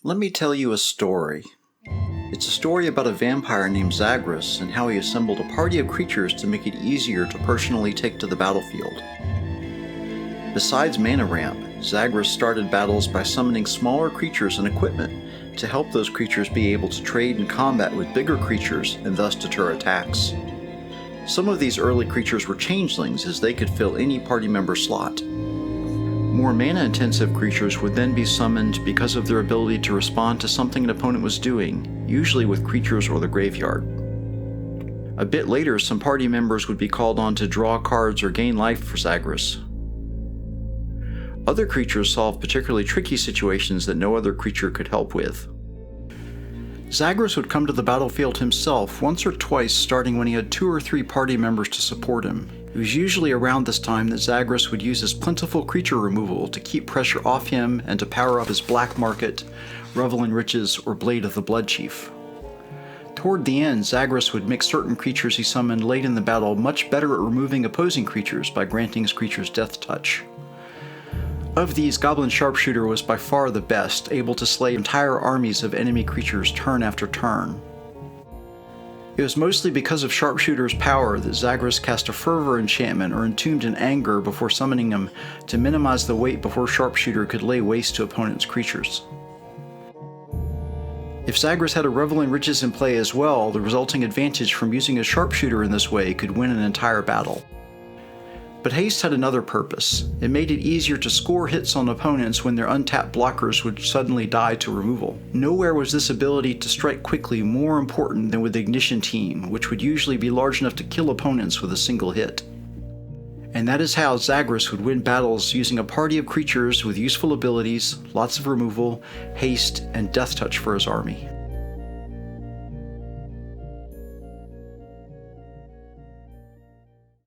Let me tell you a story. It's a story about a vampire named Zagras and how he assembled a party of creatures to make it easier to personally take to the battlefield. Besides mana ramp, Zagras started battles by summoning smaller creatures and equipment to help those creatures be able to trade and combat with bigger creatures and thus deter attacks. Some of these early creatures were changelings, as they could fill any party member slot. More mana-intensive creatures would then be summoned because of their ability to respond to something an opponent was doing, usually with creatures or the graveyard. A bit later, some party members would be called on to draw cards or gain life for Zagras. Other creatures solved particularly tricky situations that no other creature could help with. Zagras would come to the battlefield himself once or twice, starting when he had 2 or 3 party members to support him. It was usually around this time that Zagras would use his plentiful creature removal to keep pressure off him and to power up his Black Market, Revel in Riches, or Blade of the Blood Chief. Toward the end, Zagras would make certain creatures he summoned late in the battle much better at removing opposing creatures by granting his creatures Death Touch. Of these, Goblin Sharpshooter was by far the best, able to slay entire armies of enemy creatures turn after turn. It was mostly because of Sharpshooter's power that Zagras cast a Fervor enchantment or Entombed in Anger before summoning him to minimize the wait before Sharpshooter could lay waste to opponents' creatures. If Zagras had a Revel in Riches in play as well, the resulting advantage from using a Sharpshooter in this way could win an entire battle. But haste had another purpose. It made it easier to score hits on opponents when their untapped blockers would suddenly die to removal. Nowhere was this ability to strike quickly more important than with the Ignition Team, which would usually be large enough to kill opponents with a single hit. And that is how Zagras would win battles using a party of creatures with useful abilities, lots of removal, haste, and death touch for his army.